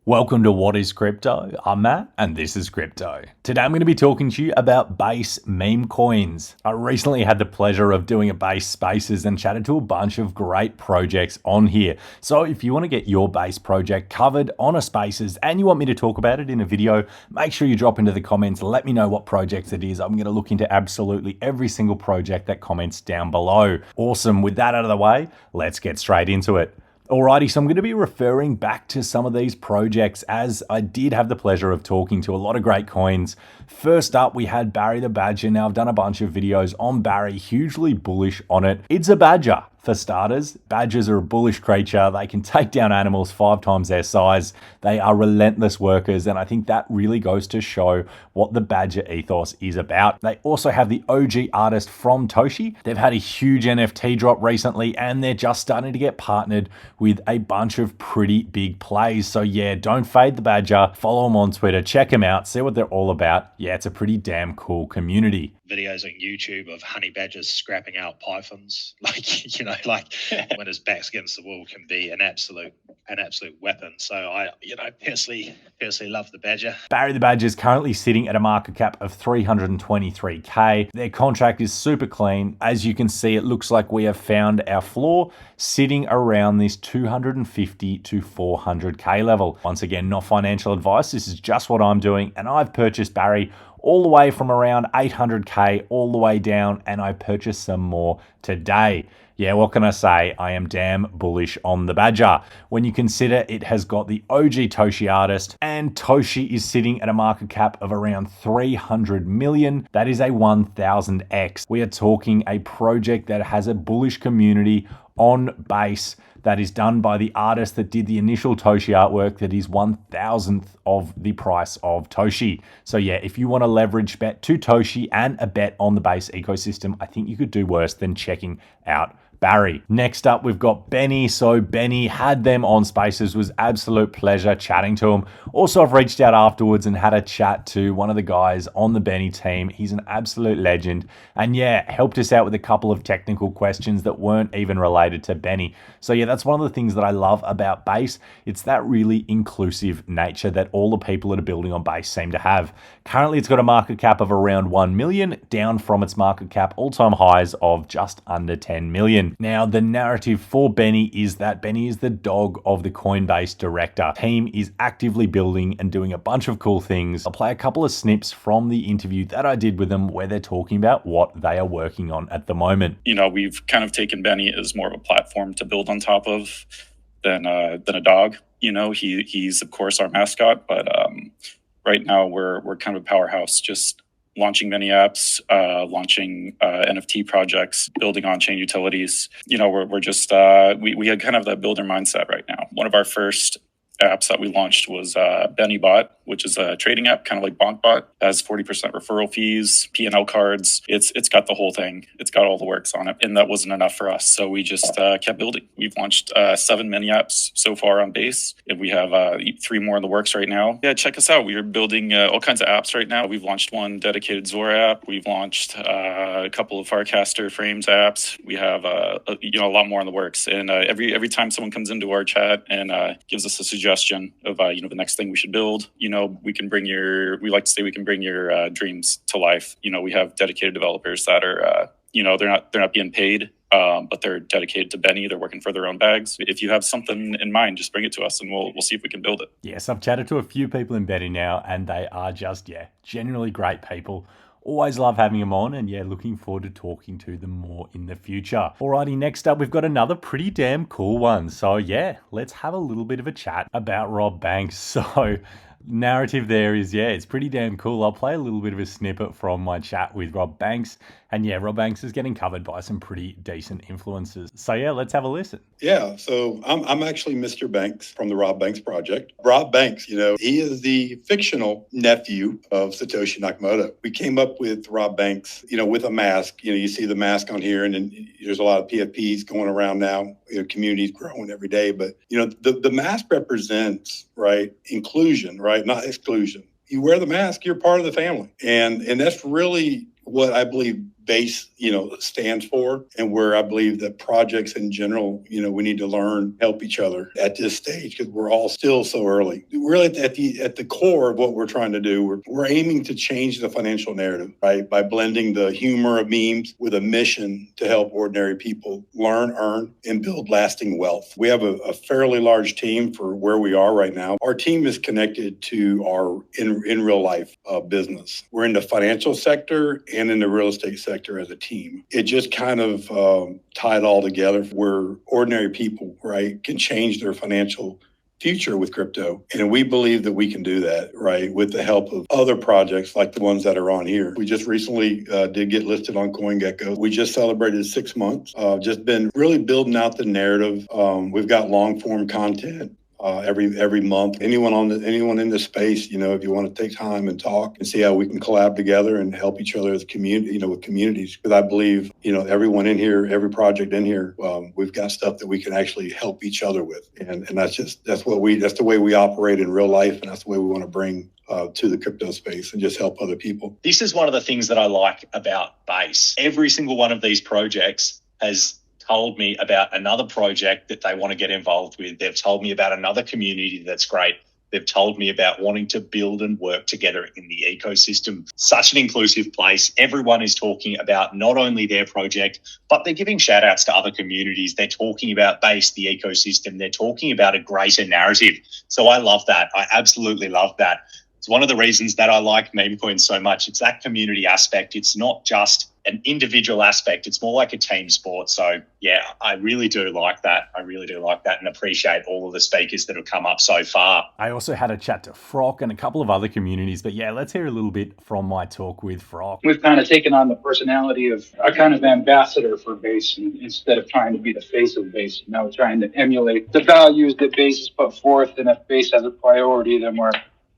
Welcome to What is Crypto? I'm Matt and this is Crypto. Today I'm going to be talking to you about base meme coins. I recently had the pleasure of doing a base spaces and chatted to a bunch of great projects on here. So if you want to get your base project covered on a spaces and you want me to talk about it in a video, make sure you drop into the comments, let me know what project it is. I'm going to look into absolutely every single project that comments down below. Awesome. With that out of the way, let's get straight into it. Alrighty, so I'm going to be referring back to some of these projects as I did have the pleasure of talking to a lot of great coins. First up, we had Barry the Badger. Now, I've done a bunch of videos on Barry, hugely bullish on it. It's a badger. For starters, badgers are a bullish creature. They can take down animals 5 times their size. They are relentless workers, and I think that really goes to show what the badger ethos is about. They also have the OG artist from Toshi. They've had a huge NFT drop recently, and they're just starting to get partnered with a bunch of pretty big plays. So yeah, don't fade the badger. Follow them on Twitter, check them out, see what they're all about. Yeah, it's a pretty damn cool community. Videos on YouTube of honey badgers scrapping out pythons, like when his back's against the wall can be an absolute weapon. So I, personally love the badger. Barry the Badger is currently sitting at a market cap of 323k. Their contract is super clean. As you can see, it looks like we have found our floor sitting around this 250 to 400k level. Once again, not financial advice. This is just what I'm doing, and I've purchased Barry all the way from around 800k all the way down, and I purchased some more today. Yeah, what can I say? I am damn bullish on the badger. When you consider it has got the OG Toshi artist, and Toshi is sitting at a market cap of around 300 million, that is a 1000x. We are talking a project that has a bullish community on base that is done by the artist that did the initial Toshi artwork that is 1,000th of the price of Toshi. So yeah, if you want to leverage bet to Toshi and a bet on the base ecosystem, I think you could do worse than checking out Barry. Next up, we've got Benny. So Benny had them on Spaces. Was absolute pleasure chatting to him. Also, I've reached out afterwards and had a chat to one of the guys on the Benny team. He's an absolute legend. And yeah, helped us out with a couple of technical questions that weren't even related to Benny. So yeah, that's one of the things that I love about Base. It's that really inclusive nature that all the people that are building on Base seem to have. Currently, it's got a market cap of around 1 million, down from its market cap all-time highs of just under 10 million. Now, the narrative for Benny is that Benny is the dog of the Coinbase director. Team is actively building and doing a bunch of cool things. I'll play a couple of snips from the interview that I did with them where they're talking about what they are working on at the moment. We've kind of taken Benny as more of a platform to build on top of than a dog. He's of course our mascot, but right now we're kind of a powerhouse, just launching many apps, launching NFT projects, building on-chain utilities. We're just, we had kind of that builder mindset right now. One of our first apps that we launched was BennyBot, which is a trading app, kind of like BonkBot, has 40% referral fees, P&L cards. It's got the whole thing. It's got all the works on it. And that wasn't enough for us. So we just kept building. We've launched 7 mini apps so far on Base, and we have 3 more in the works right now. Yeah, check us out. We are building all kinds of apps right now. We've launched one dedicated Zora app. We've launched a couple of Farcaster Frames apps. We have a lot more in the works. And every time someone comes into our chat and gives us a suggestion of the next thing we should build, we can bring we like to say we can bring your dreams to life. We have dedicated developers that are they're not being paid, but they're dedicated to Benny. They're working for their own bags. If you have something in mind, just bring it to us and we'll see if we can build it. Yes, I've chatted to a few people in Benny now, and they are just genuinely great people. Always love having them on, and looking forward to talking to them more in the future. Alrighty, next up, we've got another pretty damn cool one. So let's have a little bit of a chat about Rob Banks. So narrative there is, it's pretty damn cool. I'll play a little bit of a snippet from my chat with Rob Banks. And Rob Banks is getting covered by some pretty decent influencers. So let's have a listen. Yeah, so I'm actually Mr. Banks from the Rob Banks Project. Rob Banks, he is the fictional nephew of Satoshi Nakamoto. We came up with Rob Banks, with a mask. You see the mask on here, and then there's a lot of PFPs going around now. Communities growing every day. But, the mask represents, right, inclusion, right, not exclusion. You wear the mask, you're part of the family. And that's really what I believe BASE, stands for, and where I believe that projects in general, we need to learn, help each other at this stage because we're all still so early. Really, at the core of what we're trying to do, we're aiming to change the financial narrative, right? By blending the humor of memes with a mission to help ordinary people learn, earn, and build lasting wealth. We have a fairly large team for where we are right now. Our team is connected to our in real life business. We're in the financial sector and in the real estate sector as a team. It just kind of tied all together where ordinary people, right, can change their financial future with crypto. And we believe that we can do that, right, with the help of other projects like the ones that are on here. We just recently did get listed on CoinGecko. We just celebrated 6 months, just been really building out the narrative. We've got long form content every month. Anyone in this space, if you want to take time and talk and see how we can collab together and help each other as a community, with communities. Because I believe, everyone in here, every project in here, we've got stuff that we can actually help each other with. And that's the way we operate in real life. And that's the way we want to bring to the crypto space and just help other people. This is one of the things that I like about BASE. Every single one of these projects has told me about another project that they want to get involved with. They've told me about another community that's great. They've told me about wanting to build and work together in the ecosystem. Such an inclusive place. Everyone is talking about not only their project, but they're giving shout outs to other communities. They're talking about BASE, the ecosystem. They're talking about a greater narrative. So I love that. I absolutely love that. It's one of the reasons that I like Memecoins so much. It's that community aspect. It's not just an individual aspect. It's more like a team sport. So yeah, I really do like that. And appreciate all of the speakers that have come up so far. I also had a chat to Frock and a couple of other communities, but yeah, let's hear a little bit from my talk with Frock. We've kind of taken on the personality of a kind of ambassador for BASE, and instead of trying to be the face of BASE, now we're trying to emulate the values that BASE has put forth. And if BASE has a priority, then we're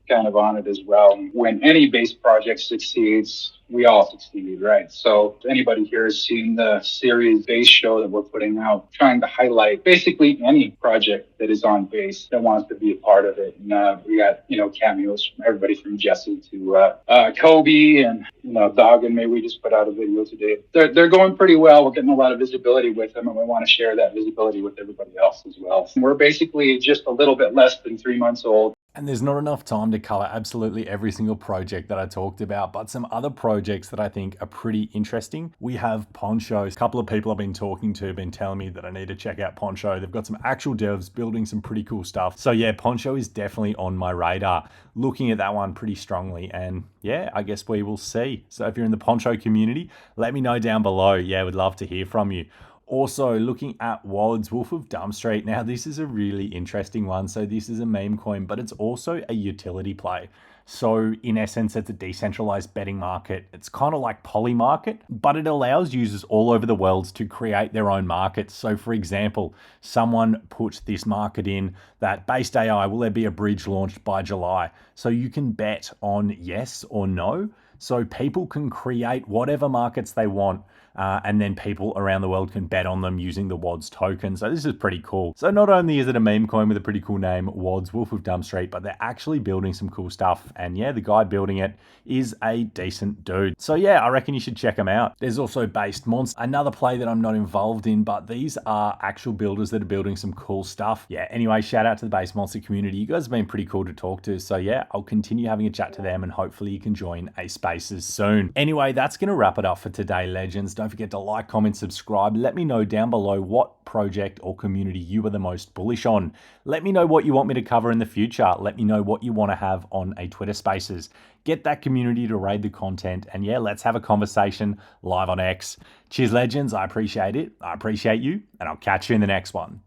kind of on it as well. When any BASE project succeeds, we all succeed, right? So if anybody here has seen the series BASE show that we're putting out, trying to highlight basically any project that is on BASE that wants to be a part of it. And we got, cameos from everybody from Jesse to Kobe and, Doggin. Maybe we just put out a video today. They're going pretty well. We're getting a lot of visibility with them, and we want to share that visibility with everybody else as well. We're basically just a little bit less than 3 months old. And there's not enough time to cover absolutely every single project that I talked about, but some other projects that I think are pretty interesting. We have Poncho. A couple of people I've been talking to have been telling me that I need to check out Poncho. They've got some actual devs building some pretty cool stuff. So yeah, Poncho is definitely on my radar. Looking at that one pretty strongly, and yeah, I guess we will see. So if you're in the Poncho community, let me know down below. Yeah, we'd love to hear from you. Also, looking at WODs, Wolf of Dumb Street. Now, this is a really interesting one. So this is a meme coin, but it's also a utility play. So in essence, it's a decentralized betting market. It's kind of like Poly Market, but it allows users all over the world to create their own markets. So for example, someone puts this market in that based AI, will there be a bridge launched by July? So you can bet on yes or no. So people can create whatever markets they want. And then people around the world can bet on them using the WODs token. So this is pretty cool. So not only is it a meme coin with a pretty cool name, WODs, Wolf of Dumb Street, but they're actually building some cool stuff. And yeah, the guy building it is a decent dude. So yeah, I reckon you should check them out. There's also Based Monster, another play that I'm not involved in, but these are actual builders that are building some cool stuff. Yeah, anyway, shout out to the Based Monster community. You guys have been pretty cool to talk to. So yeah, I'll continue having a chat to them and hopefully you can join a Spaces soon. Anyway, that's going to wrap it up for today, legends. Don't forget to like, comment, subscribe. Let me know down below what project or community you are the most bullish on. Let me know what you want me to cover in the future. Let me know what you want to have on a Twitter Spaces. Get that community to raid the content. And yeah, let's have a conversation live on X. Cheers, legends. I appreciate it. I appreciate you. And I'll catch you in the next one.